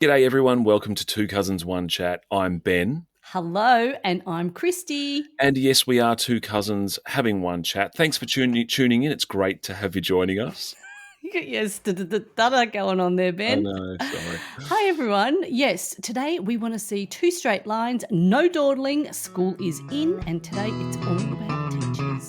G'day everyone, welcome to Two Cousins One Chat. I'm Ben. Hello, and I'm Kristy. And yes, we are two cousins having one chat. Thanks for tuning in. It's great to have you joining us. Yes, da going on there, Ben. I know, sorry. Hi everyone. Yes, today we want to see two straight lines, no dawdling, school is in, and today it's all about teachers.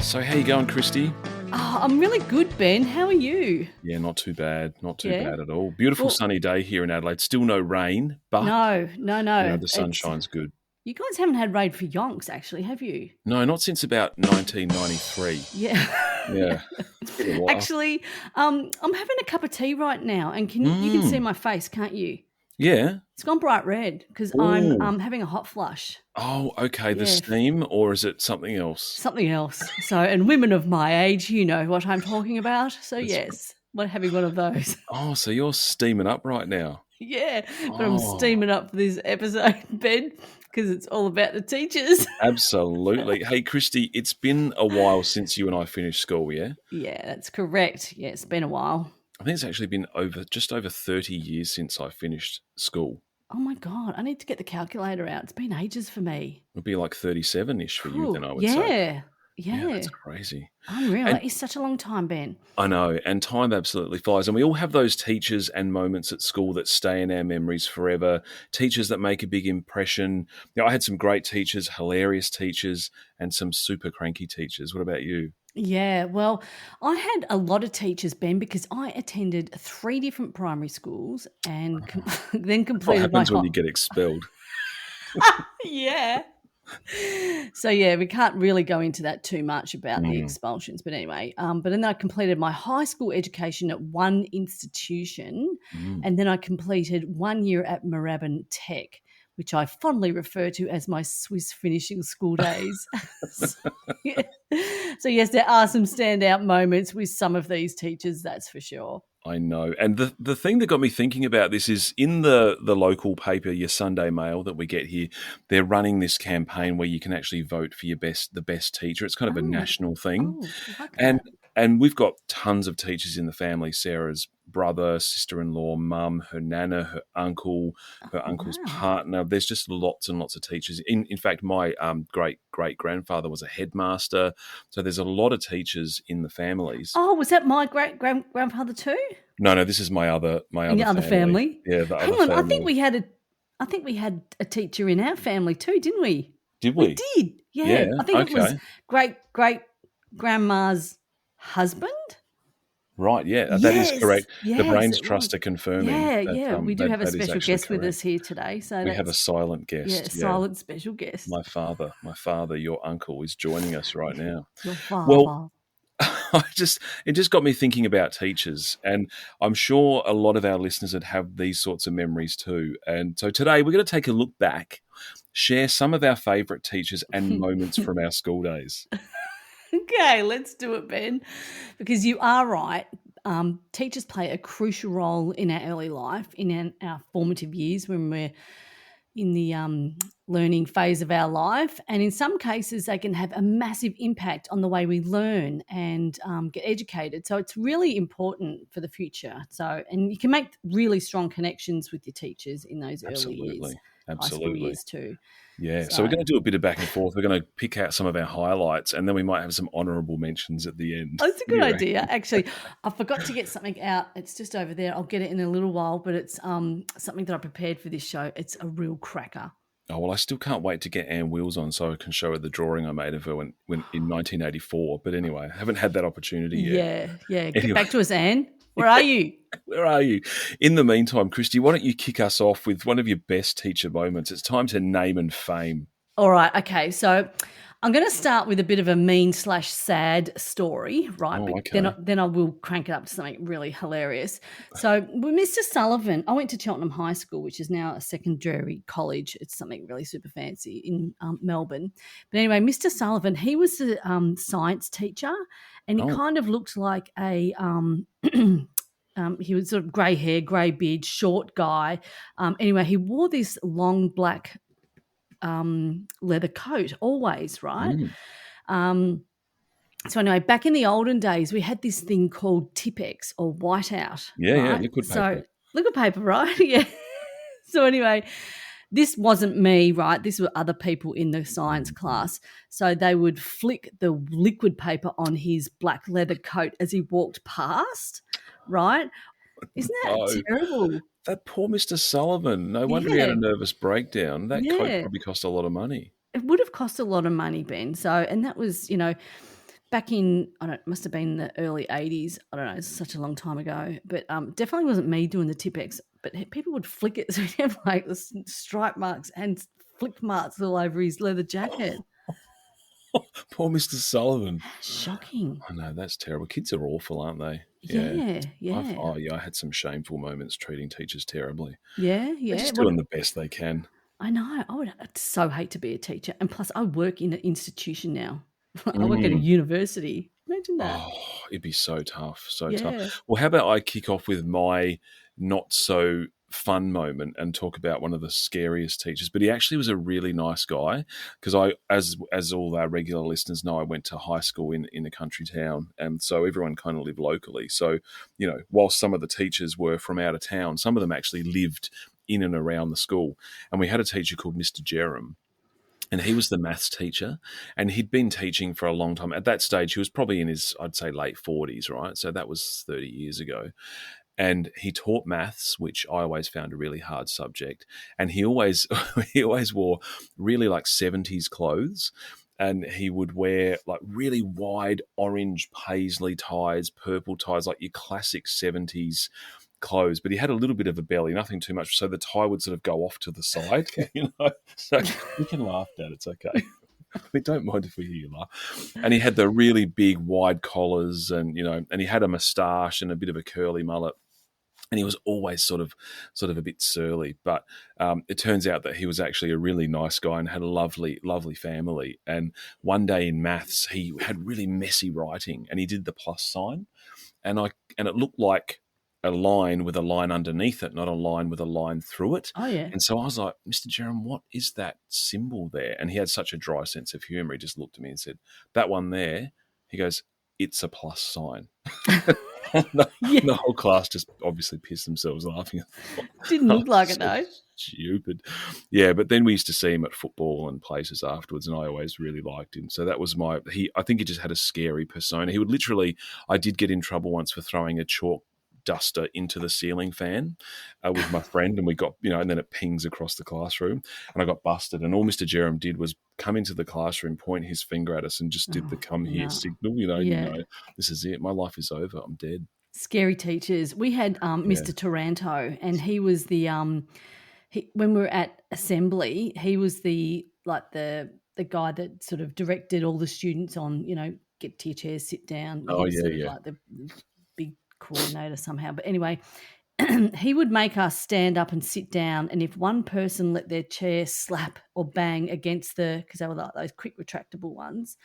So how you going, Kristy? Oh, I'm really good, Ben. How are you? Yeah, not too bad. Not too bad at all. Beautiful sunny day here in Adelaide. Still no rain, but no. the sunshine's good. You guys haven't had rain for yonks, actually, have you? No, not since about 1993. Yeah. It's been a while. Actually, I'm having a cup of tea right now, and you can see my face, can't you? Yeah. It's gone bright red because I'm having a hot flush. Oh, okay. The steam, or is it something else? Something else. So, and women of my age, you know what I'm talking about. So, yes, we're having one of those. Oh, so you're steaming up right now. Yeah, but I'm steaming up for this episode, Ben, because it's all about the teachers. Absolutely. Hey, Kristy, it's been a while since you and I finished school, yeah? Yeah, that's correct. Yeah, it's been a while. I think it's actually been just over 30 years since I finished school. Oh, my God. I need to get the calculator out. It's been ages for me. It would be like 37-ish for you then, I would say. Yeah, that's crazy. Unreal. That is such a long time, Ben. I know, and time absolutely flies. And we all have those teachers and moments at school that stay in our memories forever, teachers that make a big impression. I had some great teachers, hilarious teachers, and some super cranky teachers. What about you? Yeah, well, I had a lot of teachers, Ben, because I attended 3 different primary schools and then completed What happens when you get expelled? Yeah. So, yeah, we can't really go into that too much about the expulsions. But anyway, but then I completed my high school education at one institution and then I completed 1 year at Moorabbin Tech, which I fondly refer to as my Swiss finishing school days. So, yes, there are some standout moments with some of these teachers, that's for sure. I know. And the thing that got me thinking about this is in the local paper, your Sunday Mail that we get here, they're running this campaign where you can actually vote for the best teacher. It's kind of a national thing. And we've got tons of teachers in the family. Sarah's brother, sister-in-law, mum, her nana, her uncle's partner. There's just lots and lots of teachers. In fact, my great-great-grandfather was a headmaster. So there's a lot of teachers in the families. Oh, was that my great-grandfather too? No, this is my other family. Yeah, the Hang other on, family. I think we had a teacher in our family too, didn't we? Did we? We did. Yeah. I think it was great-great-grandma's husband. Right, yeah, that is correct. The Brains Trust are confirming. Yeah, we do have a special guest with us here today. So we have a silent guest. Yeah, silent special guest. My father, your uncle, is joining us right now. Your father. Well, it just got me thinking about teachers, and I'm sure a lot of our listeners would have these sorts of memories too. And so today we're going to take a look back, share some of our favourite teachers and moments from our school days. Okay, let's do it, Ben, because you are right. Teachers play a crucial role in our early life, in our formative years when we're in the learning phase of our life. And in some cases, they can have a massive impact on the way we learn and get educated. So it's really important for the future. And you can make really strong connections with your teachers in those early years. High school years too. Yeah, so we're going to do a bit of back and forth. We're going to pick out some of our highlights, and then we might have some honourable mentions at the end. Oh, that's a good idea. Actually, I forgot to get something out. It's just over there. I'll get it in a little while, but it's something that I prepared for this show. It's a real cracker. Oh, well, I still can't wait to get Anne Wheels on so I can show her the drawing I made of her when in 1984. But anyway, I haven't had that opportunity yet. Yeah. Anyway. Get back to us, Anne. Where are you? Where are you? In the meantime, Kristy, why don't you kick us off with one of your best teacher moments? It's time to name and fame. All right. Okay. So I'm going to start with a bit of a mean/sad story, right? Oh, okay. Then I will crank it up to something really hilarious. So with Mr. Sullivan, I went to Cheltenham High School, which is now a secondary college. It's something really super fancy in Melbourne. But anyway, Mr. Sullivan, he was a science teacher, and he kind of looked like a he was sort of grey hair, grey beard, short guy. Anyway, he wore this long black leather coat always, right? So anyway, back in the olden days, we had this thing called Tipex or whiteout, Yeah, right? liquid So paper. liquid paper, right? Yeah. So anyway, this wasn't me, right? This were other people in the science class. So they would flick the liquid paper on his black leather coat as he walked past, right? Isn't that Oh, terrible? that poor Mr. Sullivan. No wonder he had Yeah. a nervous breakdown. That coat Yeah. probably cost a lot of money. It would have cost a lot of money, Ben. So, and that was, back in, I don't, must have been the early 80s. I don't know, it's such a long time ago. But definitely wasn't me doing the Tipex. But people would flick it. So he'd have like the stripe marks and flick marks all over his leather jacket. Poor Mr. Sullivan. Shocking. I know, that's terrible. Kids are awful, aren't they? Yeah, yeah. I had some shameful moments treating teachers terribly. Yeah, They're yeah. just doing the best they can. I know. I'd so hate to be a teacher. And plus, I work in an institution now. I work at a Mm. university. Imagine that. Oh, it'd be so tough, so tough. Yeah. Well, how about I kick off with my not so fun moment and talk about one of the scariest teachers? But he actually was a really nice guy because as all our regular listeners know, I went to high school in a country town, and so everyone kind of lived locally. So, whilst some of the teachers were from out of town, some of them actually lived in and around the school. And we had a teacher called Mr. Jerem. And he was the maths teacher, and he'd been teaching for a long time. At that stage, he was probably in his, I'd say, late 40s, right? So that was 30 years ago. And he taught maths, which I always found a really hard subject. And he always he always wore really like 70s clothes. And he would wear like really wide orange paisley ties, purple ties, like your classic 70s clothes, but he had a little bit of a belly, nothing too much. So the tie would sort of go off to the side, So you can laugh at it. It's okay. We don't mind if we hear you laugh. And he had the really big wide collars and he had a moustache and a bit of a curly mullet. And he was always sort of a bit surly, but it turns out that he was actually a really nice guy and had a lovely, lovely family. And one day in maths, he had really messy writing, and he did the plus sign, and it looked like a line with a line underneath it, not a line with a line through it. Oh, yeah. And so I was like, Mr. Jerem, what is that symbol there? And he had such a dry sense of humor. He just looked at me and said, that one there, he goes, it's a plus sign. The whole class just obviously pissed themselves laughing. Didn't look like it, though. Stupid. Yeah, but then we used to see him at football and places afterwards, and I always really liked him. So that was I think he just had a scary persona. He would literally, I did get in trouble once for throwing a chalk duster into the ceiling fan with my friend, and we got, and then it pings across the classroom, and I got busted. And all Mr. Jerem did was come into the classroom, point his finger at us, and just did the come here signal. This is it. My life is over. I'm dead. Scary teachers. We had Mr. Taranto, and he was the when we were at assembly, he was the guy that sort of directed all the students on, get to your chairs, sit down. Oh, He was sort of like the big coordinator somehow. But anyway, he would make us stand up and sit down, and if one person let their chair slap or bang against because they were like those quick retractable ones,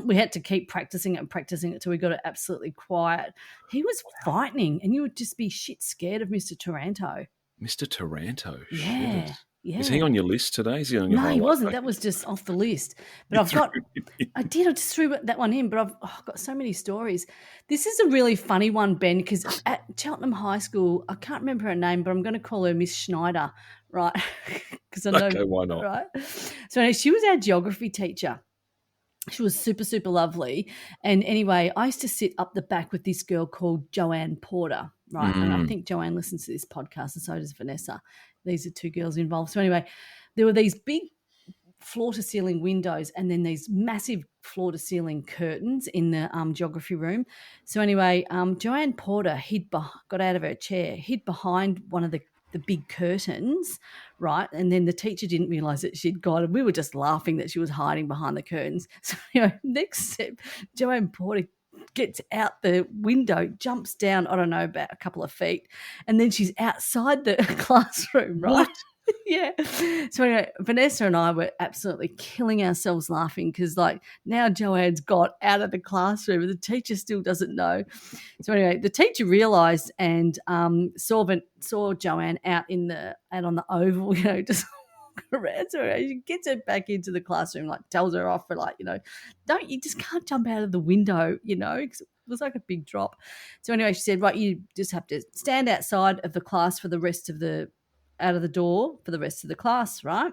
we had to keep practicing it till we got it absolutely quiet. He was frightening, and you would just be shit scared of Mr. Taranto. Mr. Taranto. Yeah. Shit. Yeah. Is he on your list today? Is he on your No, he wasn't. That was just off the list. But I just threw that one in, but I've got so many stories. This is a really funny one, Ben, because at Cheltenham High School, I can't remember her name, but I'm going to call her Miss Schneider, right? Because I know. Okay, why not? Right? So anyway, she was our geography teacher. She was super, super lovely. And anyway, I used to sit up the back with this girl called Joanne Porter, right? And I think Joanne listens to this podcast, and so does Vanessa. These are two girls involved. So anyway, there were these big floor-to-ceiling windows and then these massive floor-to-ceiling curtains in the geography room. So anyway, Joanne Porter got out of her chair, hid behind one of the big curtains, right? And then the teacher didn't realise that she'd gone, and we were just laughing that she was hiding behind the curtains. So next step, Joanne Porter gets out the window, jumps down, I don't know, about a couple of feet, and then she's outside the classroom, right? What? Yeah. So anyway, Vanessa and I were absolutely killing ourselves laughing because now Joanne's got out of the classroom and the teacher still doesn't know. So anyway, the teacher realised and saw Joanne out on the oval, just around. So she gets her back into the classroom, like tells her off for like, you just can't jump out of the window, because it was like a big drop. So anyway, she said, right, you just have to stand outside of the class for the rest of out of the door for the rest of the class, right?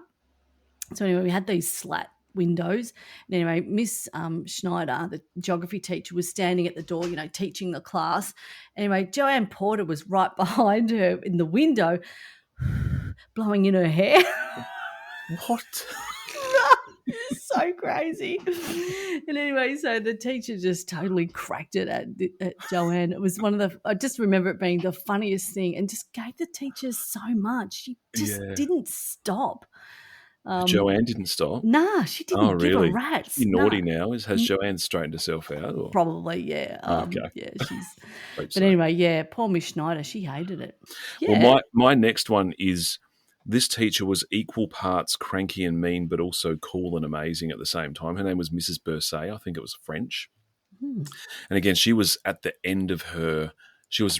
So anyway, we had these slat windows. And anyway, Miss Schneider, the geography teacher, was standing at the door, teaching the class. Anyway, Joanne Porter was right behind her in the window, blowing in her hair. What? It's so crazy. And anyway, so the teacher just totally cracked it at Joanne. It was I just remember it being the funniest thing, and just gave the teacher so much. She just didn't stop. Joanne didn't stop? Nah, she didn't give a rat's. She's naughty now. Has Joanne straightened herself out? Or? Probably, yeah. Okay. Yeah, but anyway, yeah, poor Miss Schneider, she hated it. Yeah. Well, my next one is, this teacher was equal parts cranky and mean, but also cool and amazing at the same time. Her name was Mrs Brooksby. I think it was French. And again, she was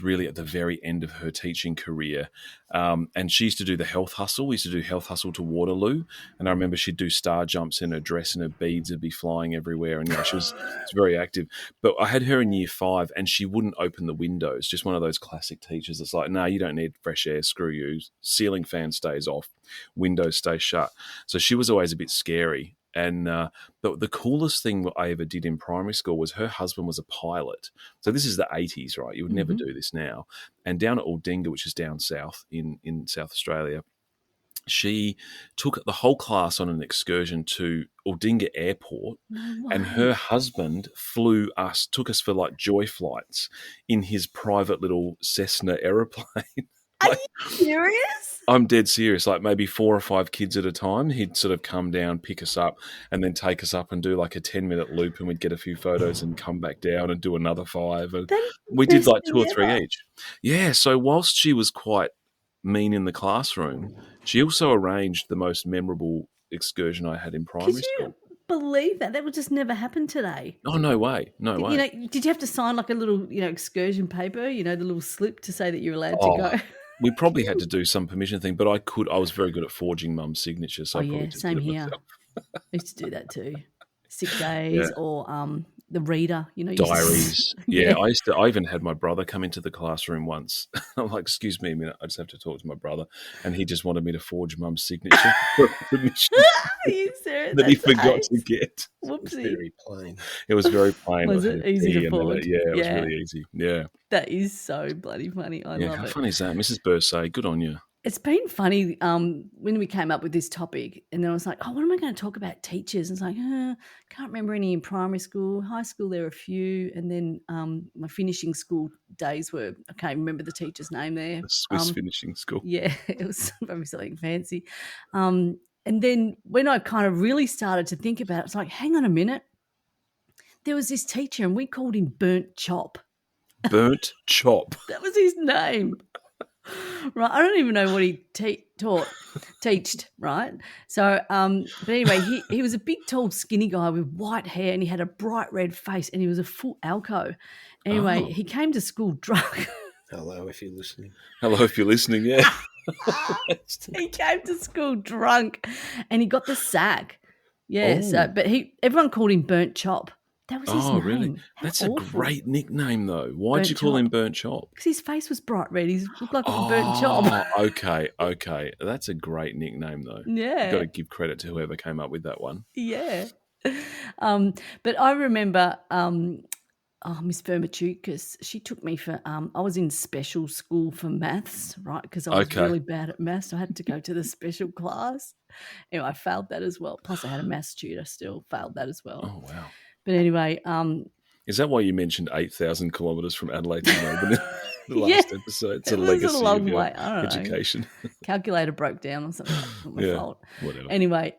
really at the very end of her teaching career. And she used to do the health hustle. We used to do health hustle to Waterloo. And I remember she'd do star jumps in her dress and her beads would be flying everywhere. And she was very active. But I had her in year 5 and she wouldn't open the windows. Just one of those classic teachers that's like, no, you don't need fresh air, screw you. Ceiling fan stays off, windows stay shut. So she was always a bit scary. And but the coolest thing I ever did in primary school was her husband was a pilot. So this is the 80s, right? You would never do this now. And down at Aldinga, which is down south in South Australia, she took the whole class on an excursion to Aldinga Airport. And her husband took us for like joy flights in his private little Cessna aeroplane. Are you serious? I'm dead serious. Like maybe 4 or 5 kids at a time. He'd sort of come down, pick us up, and then take us up and do like a 10-minute loop, and we'd get a few photos and come back down and do another 5. And we did like 2 or 3 each. Yeah. So whilst she was quite mean in the classroom, she also arranged the most memorable excursion I had in primary school. Believe that would just never happen today. Oh, no way. Did you have to sign like a little excursion paper, the little slip to say that you're allowed to go? We probably had to do some permission thing, but I was very good at forging Mum's signature, so I probably just same did it here. myself. I used to do that too. Sick days or the reader, diaries. I even had my brother come into the classroom once. I'm like, excuse me a minute, I just have to talk to my brother. And he just wanted me to forge Mum's signature for permission. Are you serious? That he forgot to get. Whoopsie. It was very plain. It was very plain. Was it easy to forge? It was really easy. Yeah. That is so bloody funny. I love it. How funny is that? Mrs. Bursay, good on you. It's been funny when we came up with this topic, and then I was like, what am I going to talk about? Teachers. And it's like, can't remember any in primary school. High school, there were a few. And then my finishing school days were, I can't remember the teacher's name there. The Swiss finishing school. Yeah, it was probably something fancy. And then when I kind of really started to think about it, it's like, hang on a minute. There was this teacher and we called him Burnt Chop. Burnt Chop. That was his name. Right, I don't even know what he teached, right? So, but anyway, he was a big, tall, skinny guy with white hair, and he had a bright red face, and he was a full alco. Anyway, he came to school drunk. Hello, if you're listening. Hello, if you're listening, yeah. He came to school drunk, and he got the sack. Yeah, but everyone called him Burnt Chop. That was his name. Oh, really? That's a great nickname, though. Why'd you call him Burnt Chop? Because his face was bright red. He looked like a burnt chop. Okay. That's a great nickname, though. Yeah. You've got to give credit to whoever came up with that one. Yeah. But I remember Miss Vermachukis, she took me for, I was in special school for maths, right? Because I was really bad at maths. So I had to go to the special class. Anyway, I failed that as well. Plus I had a maths tutor still, failed that as well. Oh, wow. But anyway. Is that why you mentioned 8,000 kilometres from Adelaide to Melbourne in the last episode? It's a legacy a long of your way. I don't education. Know. Calculator broke down or something. That's not my fault. Whatever. Anyway,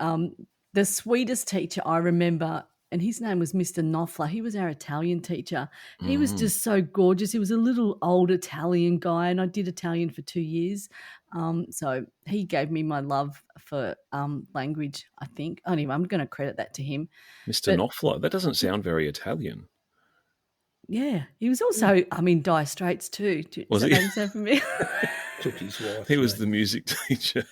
the sweetest teacher I remember, and his name was Mr. Knopfler. He was our Italian teacher. He was just so gorgeous. He was a little old Italian guy, and I did Italian for 2 years. So he gave me my love for language, I think. Anyway, I'm going to credit that to him. Mr. Knopfler, that doesn't sound very Italian. Yeah. He was also, Dire Straits too. Was he? Sound familiar? Took his wife. He was the music teacher.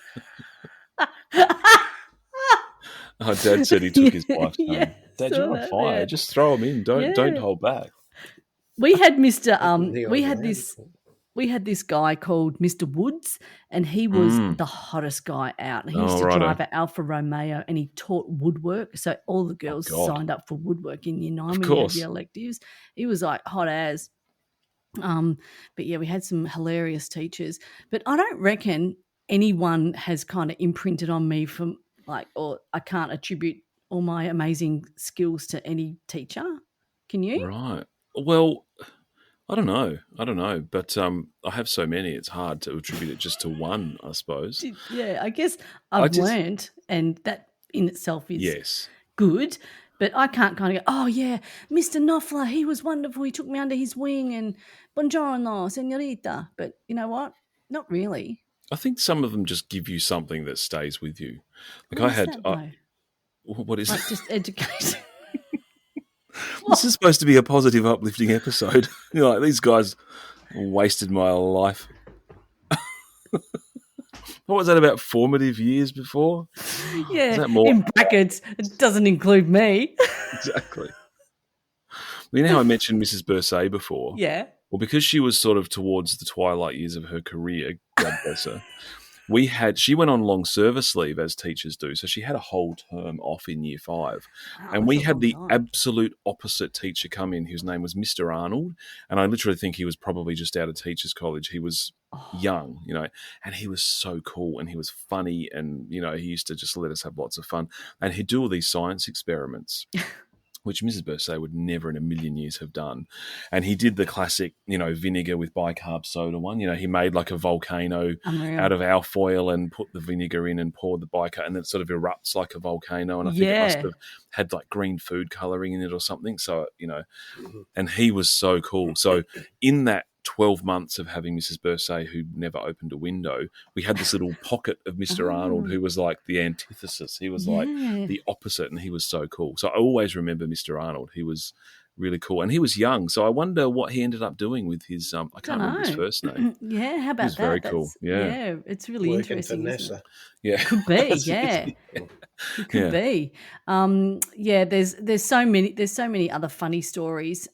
Oh, Dad said he took his wife's Yeah, home. Dad, saw you're on that, fire. yeah. Just throw them in. Don't Yeah. hold back. We had Mr. The We old had man. this guy called Mr. Woods, and he was the hottest guy out. And he used to drive an Alfa Romeo, and he taught woodwork. So all the girls signed up for woodwork in year 9 when we had the electives. He was like hot as. But yeah, we had some hilarious teachers. But I don't reckon anyone has kind of imprinted on me from or I can't attribute all my amazing skills to any teacher. Can you? Right. Well, I don't know. But I have so many, it's hard to attribute it just to one, I suppose. Yeah, I guess I've learned, and that in itself is good. But I can't kind of go, oh, yeah, Mr. Knopfler, he was wonderful. He took me under his wing and buongiorno, senorita. But you know what? Not really. I think some of them just give you something that stays with you. Like what is it? Just education. This is supposed to be a positive, uplifting episode. These guys wasted my life. What was that about formative years before? Yeah, in brackets, it doesn't include me. Exactly. You know how I mentioned Mrs. Brooksby before? Yeah. Well, because she was sort of towards the twilight years of her career, God bless her, she went on long service leave, as teachers do, so she had a whole term off in year 5. And we had the absolute opposite teacher come in, whose name was Mr. Arnold, and I literally think he was probably just out of teachers college. He was young, and he was so cool, and he was funny, and, he used to just let us have lots of fun. And he'd do all these science experiments, which Mrs. Brooksby would never in a million years have done. And he did the classic, vinegar with bicarb soda one. He made like a volcano out of alfoil and put the vinegar in and poured the bicarb, and then it sort of erupts like a volcano. And I think it must have had like green food colouring in it or something. So, and he was so cool. So in that 12 months of having Mrs. Brooksby, who never opened a window, we had this little pocket of Mr. Arnold, who was like the antithesis. He was like the opposite, and he was so cool. So I always remember Mr. Arnold. He was really cool, and he was young. So I wonder what he ended up doing with his. I can't remember his first name. Yeah, how about that? Very cool. Yeah, it's really interesting. Isn't it? Yeah, could be. Yeah. It could be. There's so many other funny stories.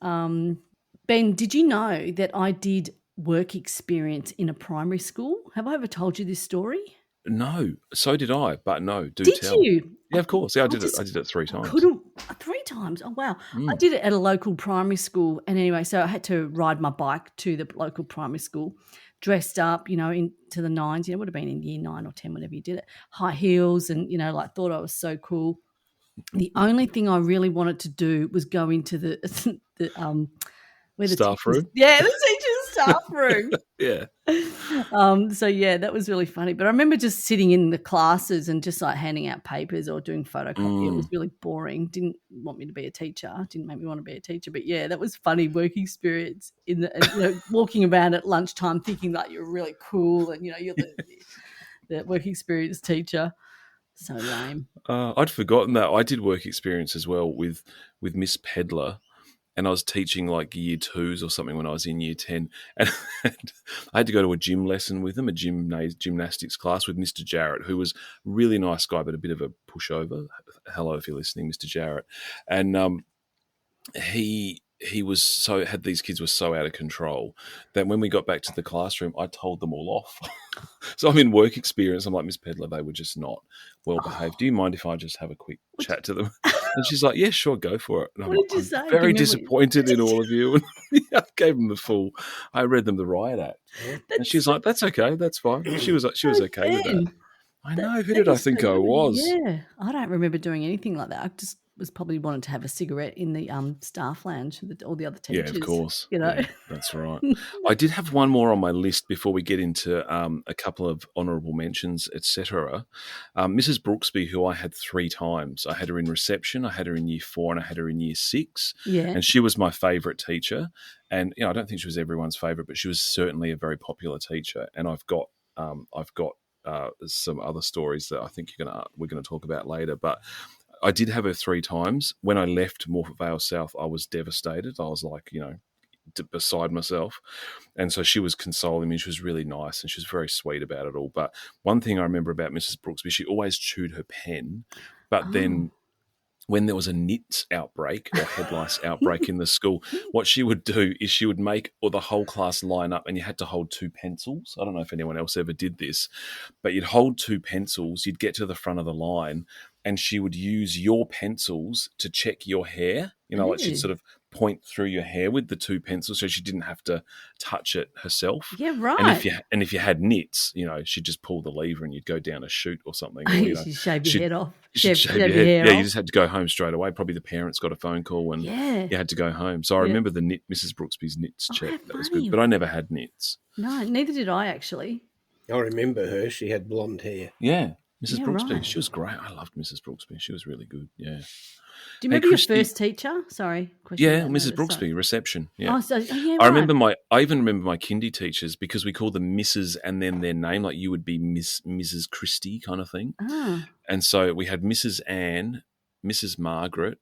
Ben, did you know that I did work experience in a primary school? Have I ever told you this story? No, so did I, but no, tell. Did you? Yeah, of course. Yeah, I did it 3 times. 3 times? Oh, wow. I did it at a local primary school. And anyway, so I had to ride my bike to the local primary school, dressed up, into the 9s. It would have been in year 9 or 10, whenever you did it. High heels and, thought I was so cool. The only thing I really wanted to do was go into the staff room? Yeah, the teacher's staff room. Yeah. So, that was really funny. But I remember just sitting in the classes and just like handing out papers or doing photocopy. It was really boring. Didn't want me to be a teacher. Didn't make me want to be a teacher. But, that was funny work experience walking around at lunchtime thinking like you're really cool and, you're the work experience teacher. So lame. I'd forgotten that. I did work experience as well with Miss Pedler. And I was teaching like year 2s or something when I was in year 10. And I had to go to a gym lesson with him, a gymnastics class with Mr. Jarrett, who was a really nice guy, but a bit of a pushover. Hello, if you're listening, Mr. Jarrett. And he was had these kids were so out of control that when we got back to the classroom, I told them all off. So I'm in work experience. I'm like, Miss Pedler, they were just not well behaved. Do you mind if I just have a quick chat to them? And she's like, yeah, sure, go for it. And I'm very disappointed in all of you. And I gave them I read them the riot act. And she's like, that's okay, that's fine. She was okay with that. I know. Who did I think I was? Yeah, I don't remember doing anything like that. I just was probably wanting to have a cigarette in the staff lounge with all the other teachers. Yeah, of course. Yeah, that's right. I did have one more on my list before we get into a couple of honourable mentions, etc. Mrs. Brooksby, who I had 3 times. I had her in reception, I had her in year 4, and I had her in year 6. Yeah. And she was my favourite teacher. And I don't think she was everyone's favourite, but she was certainly a very popular teacher. And I've got some other stories that I think we're going to talk about later, but I did have her 3 times. When I left Morphett Vale South, I was devastated. I was like, beside myself. And so she was consoling me. She was really nice and she was very sweet about it all. But one thing I remember about Mrs. Brooksby, she always chewed her pen, but then when there was a Nits outbreak or head lice outbreak in the school, what she would do is she would make the whole class line up and you had to hold 2 pencils. I don't know if anyone else ever did this, but you'd hold 2 pencils, you'd get to the front of the line and she would use your pencils to check your hair. Like she'd sort of point through your hair with the 2 pencils so she didn't have to touch it herself. Yeah, right. And if you had nits, she'd just pull the lever and you'd go down a chute or something. Or, she'd shave your head off. Shave your hair off. You just had to go home straight away. Probably the parents got a phone call and you had to go home. So I remember the Mrs. Brooksby's Nits check. That was good. But I never had Nits. No, neither did I actually. I remember her. She had blonde hair. Yeah. Mrs. Brooksby. Right. She was great. I loved Mrs. Brooksby. She was really good. Yeah. Do you remember your first teacher? Sorry. Mrs. Brooksby, reception. Yeah. Right. I even remember my kindy teachers because we called them Mrs. and then their name, like you would be Mrs. Kristy kind of thing. Oh. And so we had Mrs. Anne, Mrs. Margaret,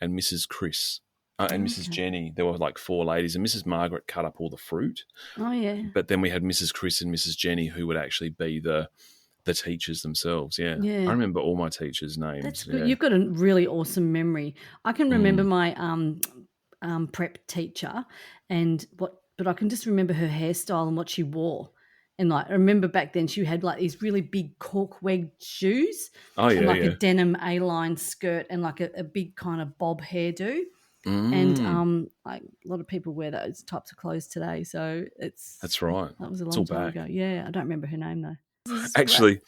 and Mrs. Chris. And Mrs. Jenny. There were like 4 ladies, and Mrs. Margaret cut up all the fruit. Oh, yeah. But then we had Mrs. Chris and Mrs. Jenny who would actually be the teachers themselves. Yeah. I remember all my teachers' names. That's good. You've got a really awesome memory. I can remember my prep teacher but I can just remember her hairstyle and what she wore. And like I remember back then she had like these really big cork-wegged shoes and a denim A-line skirt and like a big kind of bob hairdo. And like a lot of people wear those types of clothes today. So that's right. That was a long time ago. Yeah, I don't remember her name though. Actually,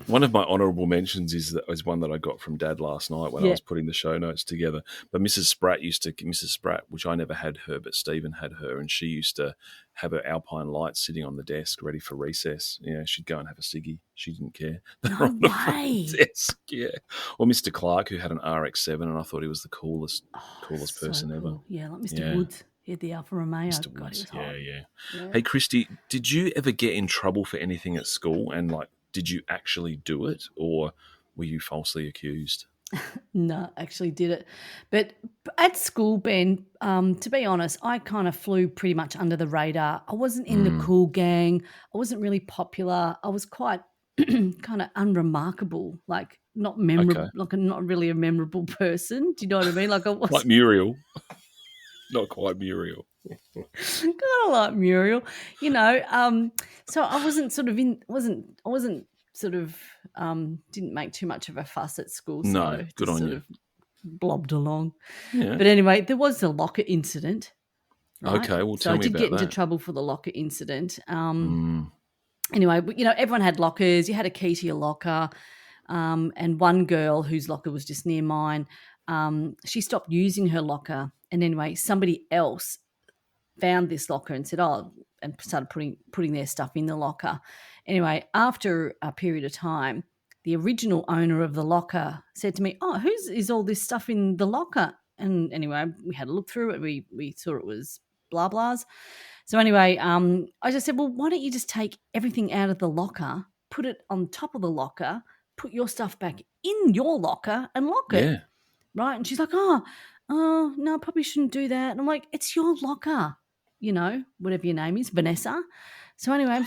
one of my honourable mentions is one that I got from Dad last night when I was putting the show notes together. But Mrs. Spratt, which I never had her, but Stephen had her, and she used to have her Alpine Lights sitting on the desk ready for recess. She'd go and have a ciggy. She didn't care. No way. Desk, yeah. Or Mr. Clark, who had an RX-7, and I thought he was the coolest person cool. ever. Yeah, like Mr. Woods. He had the Alfa Romeo. Mr. Woods. Yeah. Hey, Kristy, did you ever get in trouble for anything at school? And like, did you actually do it, or were you falsely accused? No, actually did it. But at school, Ben, to be honest, I kind of flew pretty much under the radar. I wasn't in the cool gang. I wasn't really popular. I was quite kind of unremarkable, like not memorable, like not really a memorable person. Do you know what I mean? Like I was like Muriel. Not quite Muriel. Kind of like Muriel, So I wasn't didn't make too much of a fuss at school. So no, good on you. Blobbed along. Yeah. But anyway, there was a locker incident. Right? Okay, well, tell me about that. So I did get into trouble for the locker incident. Anyway, everyone had lockers. You had a key to your locker. And one girl whose locker was just near mine, she stopped using her locker. And anyway, somebody else found this locker and said, and started putting their stuff in the locker. Anyway, after a period of time, the original owner of the locker said to me, whose is all this stuff in the locker? And anyway, we had a look through it. We thought it was blah blahs. So anyway, I just said, well, why don't you just take everything out of the locker, put it on top of the locker, put your stuff back in your locker and lock it. Yeah. Right? And she's like, no, I probably shouldn't do that. And I'm like, it's your locker, whatever your name is, Vanessa. So anyway, I'm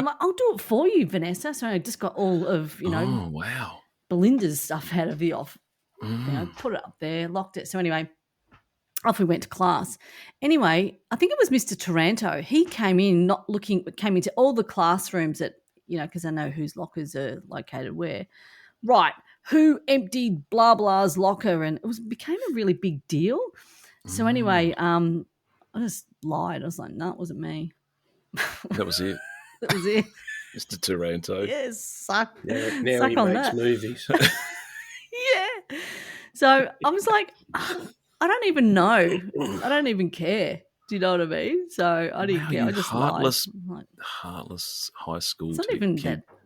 like, I'll do it for you, Vanessa. So I just got all of, oh, wow, Belinda's stuff out of the off, put it up there, locked it. So anyway, off we went to class. Anyway, I think it was Mr. Taranto. He came in came into all the classrooms because I know whose lockers are located where. Right. Who emptied blah blah's locker, and it became a really big deal. So anyway, I just lied. I was like, no, it wasn't me. That was it. That was it. Mr. Taranto. Yes, suck. Now suck he on makes that. movies. Yeah. So I was like, I don't even know. I don't even care. Do you know what I mean? So I didn't care. I just lied. Heartless high school. It's not even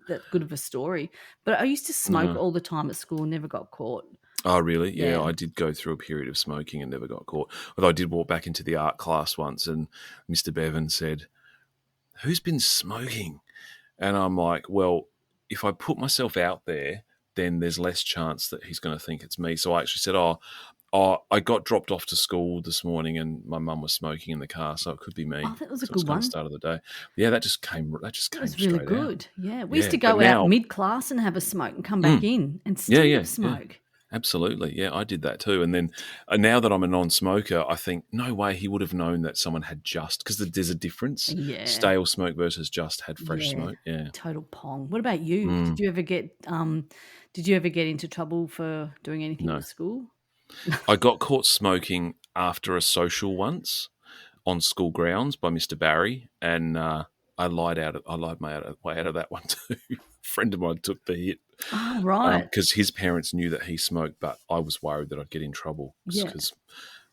that good of a story. But I used to smoke all the time at school and never got caught. Oh, really? Yeah, I did go through a period of smoking and never got caught. Although I did walk back into the art class once and Mr. Bevan said, who's been smoking? And I'm like, well, if I put myself out there, then there's less chance that he's going to think it's me. So I actually said, I got dropped off to school this morning, and my mum was smoking in the car, so it could be me. Oh, that was a So it's good kind of one. start of the day. Yeah, that just came. That That came was really straight out. good. Yeah. We used Yeah, to but go out now, mid-class and have a smoke and come back in and still yeah. smoke. Absolutely. Yeah, I did that too. And then now that I'm a non-smoker, I think, no way he would have known that someone had just, because there's a difference. Yeah. Stale smoke versus just had fresh smoke. Yeah. Total pong. What about you? Mm. Did you ever get into trouble for doing anything No. at school? I got caught smoking after a social once on school grounds by Mr. Barry, and I lied my way out of that one too. A friend of mine took the hit. Oh, right. Because his parents knew that he smoked, but I was worried that I'd get in trouble Yeah. because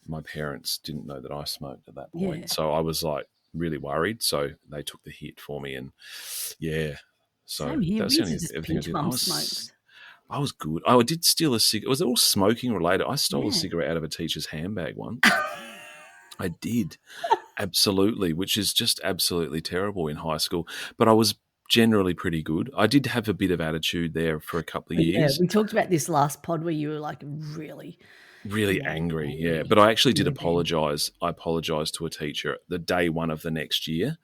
my parents didn't know that I smoked at that point. Yeah. So I was like really worried. So they took the hit for me, and yeah. So Same here. that's We the used only to just thing I pinch did. mum smokes. I was good. I did steal a cigarette. Was it all smoking related? I stole Yeah. a cigarette out of a teacher's handbag once. I did. Absolutely, which is just absolutely terrible in high school. But I was generally pretty good. I did have a bit of attitude there for a couple of years. Yeah, we talked about this last pod where you were like really angry. Yeah, but I actually did really bad. apologise. I apologised to a teacher the day one of the next year.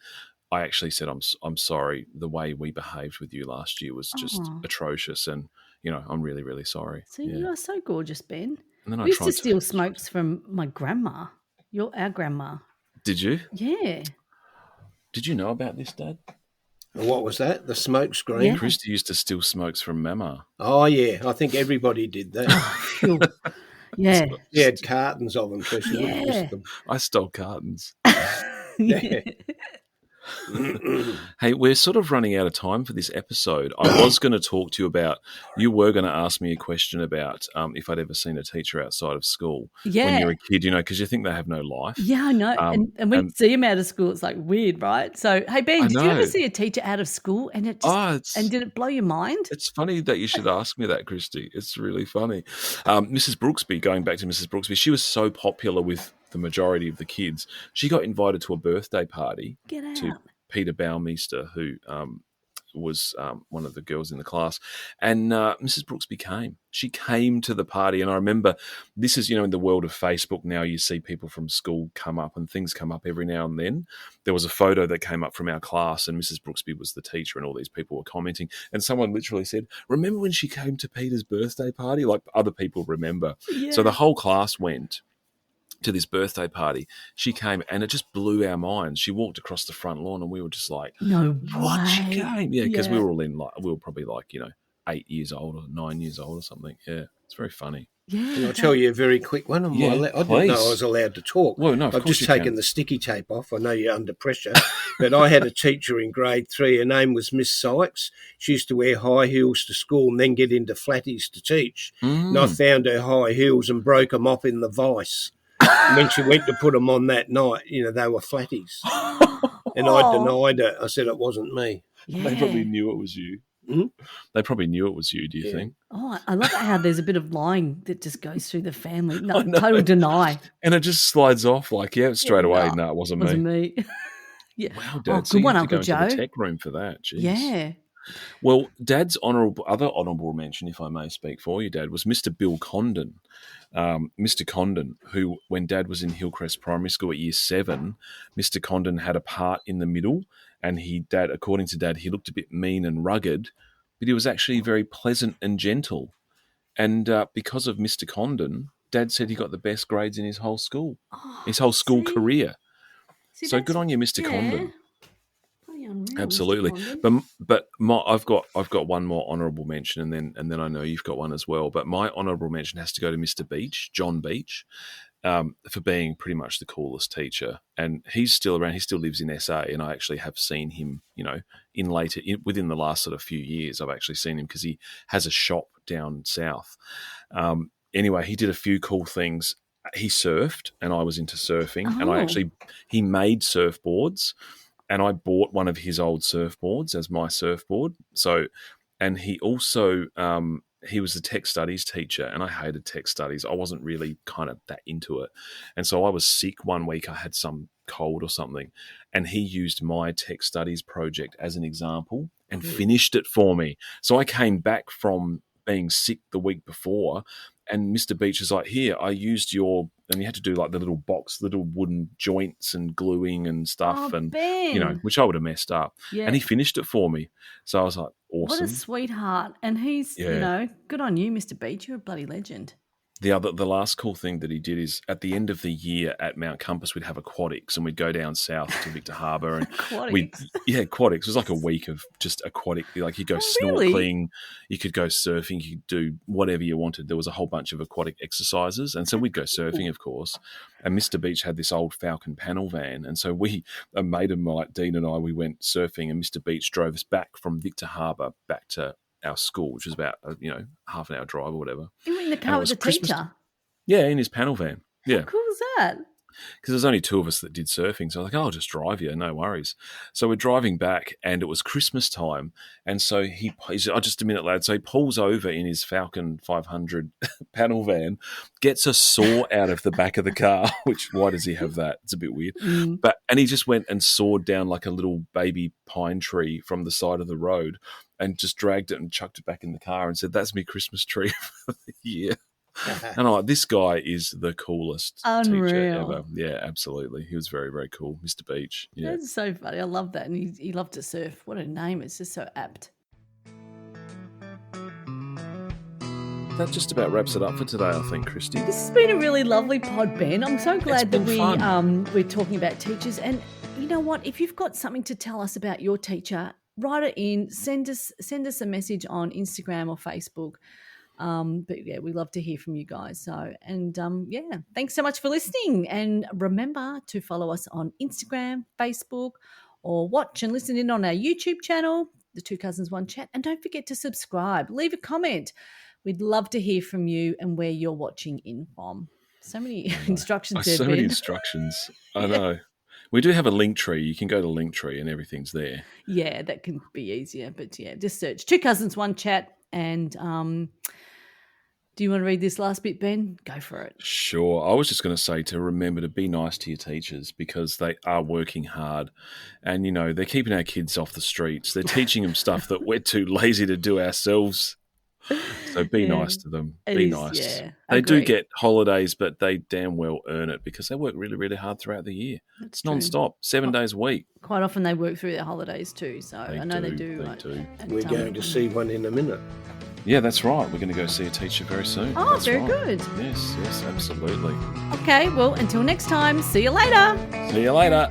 I actually said, I'm sorry. The way we behaved with you last year was just atrocious, and I'm really, really sorry. So you are so gorgeous, Ben. And then We used to steal smokes from my grandma. Our grandma. Did you? Yeah. Did you know about this, Dad? What was that? The smoke screen? Yeah. Kristy used to steal smokes from Mama. Oh, yeah. I think everybody did that. Phew. Yeah. She had cartons of them, so she would Yeah. miss them. I stole cartons. Yeah. Hey, we're sort of running out of time for this episode. I was going to talk to you about, you were going to ask me a question about if I'd ever seen a teacher outside of school when you're a kid, because you think they have no life. Yeah, I know. And when you see them out of school, it's like weird, right? So, hey, Ben, did you ever see a teacher out of school and it just, and did it blow your mind? It's funny that you should ask me that, Kristy. It's really funny. Mrs. Brooksby, going back to Mrs. Brooksby, she was so popular with the majority of the kids. She got invited to a birthday party to Peter Baumeister, who was one of the girls in the class, and Mrs. Brooksby came. She came to the party, and I remember, this is, in the world of Facebook now, you see people from school come up, and things come up every now and then. There was a photo that came up from our class, and Mrs. Brooksby was the teacher, and all these people were commenting, and someone literally said, "Remember when she came to Peter's birthday party?" Like other people remember. Yeah. So the whole class went to this birthday party. She came, and it just blew our minds. She walked across the front lawn, and we were just like, "No what?" way. She came, because we were all we were probably 8 years old or 9 years old or something. Yeah, it's very funny. Yeah, and I'll tell you a very quick one. I didn't know I was allowed to talk. Well, no, I've just taken the sticky tape off. I know you're under pressure, but I had a teacher in grade 3. Her name was Miss Sykes. She used to wear high heels to school and then get into flatties to teach. And I found her high heels and broke them off in the vice. And when she went to put them on that night, they were flatties. And I denied it. I said it wasn't me. Yeah. They probably knew it was you. Mm-hmm. They probably knew it was you, do you think? Oh, I love how there's a bit of lying that just goes through the family. No, total deny. And it just slides off straight away. No, it wasn't me. Yeah. Wow, Dad. Good one, Uncle Joe. To the tech room for that. Jeez. Yeah. Well, Dad's other honourable mention, if I may speak for you, Dad, was Mr. Bill Condon. Mr. Condon, who, when Dad was in Hillcrest Primary School at Year 7, Mr. Condon had a part in the middle, and according to Dad, he looked a bit mean and rugged, but he was actually very pleasant and gentle. And because of Mr. Condon, Dad said he got the best grades in his whole school, career. So good on you, Mr. Condon. Unreal, absolutely. But I've got one more honourable mention, and then I know you've got one as well. But my honourable mention has to go to Mr. Beach, John Beach, for being pretty much the coolest teacher. And he's still around. He still lives in SA, and I actually have seen him. Within the last sort of few years, I've actually seen him because he has a shop down south. Anyway, he did a few cool things. He surfed, and I was into surfing, and he made surfboards. And I bought one of his old surfboards as my surfboard. So, and he also, he was a tech studies teacher, and I hated tech studies. I wasn't really kind of that into it. And so I was sick one week. I had some cold or something, and he used my tech studies project as an example and finished it for me. So I came back from being sick the week before, And Mr. Beach is like, here, I used your, and you had to do like the little wooden joints and gluing and stuff, Oh, and Ben. which I would have messed up. Yeah. And he finished it for me. So I was like, What a awesome. sweetheart. And he's, good on you, Mr. Beach. You're a bloody legend. The last cool thing that he did is at the end of the year at Mount Compass, we'd have aquatics and we'd go down south to Victor Harbour. And aquatics? Aquatics. It was like a week of just aquatic, like you go snorkeling, you could go surfing, you could do whatever you wanted. There was a whole bunch of aquatic exercises. And so we'd go surfing, of course. And Mr. Beach had this old Falcon panel van. And so a mate of mine, Dean and I, we went surfing, and Mr. Beach drove us back from Victor Harbour back to our school, which was about half an hour drive or whatever. You were in the car with the teacher? Yeah, in his panel van. Yeah. How cool is that? Because there's only two of us that did surfing. So I was like, I'll just drive you, no worries. So we're driving back, and it was Christmas time. And so he's just a minute, lad. So he pulls over in his Falcon 500 panel van, gets a saw out of the back of the car, which, why does he have that? It's a bit weird. And he just went and sawed down like a little baby pine tree from the side of the road and just dragged it and chucked it back in the car and said, that's me Christmas tree for the year. And I'm like, this guy is the coolest teacher ever. Yeah, absolutely. He was very, very cool, Mr. Beach. Yeah. That's so funny. I love that. And he loved to surf. What a name. It's just so apt. That just about wraps it up for today, I think, Kristy. This has been a really lovely pod, Ben. I'm so glad that we're talking about teachers. And you know what? If you've got something to tell us about your teacher, write it in. Send us a message on Instagram or Facebook. But yeah, we love to hear from you guys. So, and thanks so much for listening. And remember to follow us on Instagram, Facebook, or watch and listen in on our YouTube channel, the Two Cousins One Chat. And don't forget to subscribe. Leave a comment. We'd love to hear from you and where you're watching in from. So many instructions there, so many instructions. I know. We do have a link tree. You can go to Linktree and everything's there. Yeah, that can be easier. But yeah, just search Two Cousins One Chat. And do you want to read this last bit, Ben? Go for it. Sure. I was just going to say to remember to be nice to your teachers, because they are working hard, and they're keeping our kids off the streets. They're teaching them stuff that we're too lazy to do ourselves. So be nice to them. Be nice. Yeah, they do get holidays, but they damn well earn it because they work really, really hard throughout the year. It's nonstop, 7 days a week. Quite often they work through their holidays too. So I know they do. They do. We're going to see one in a minute. Yeah, that's right. We're going to go see a teacher very soon. Oh, that's very right. good. Yes, absolutely. Okay, well, until next time, see you later. See you later.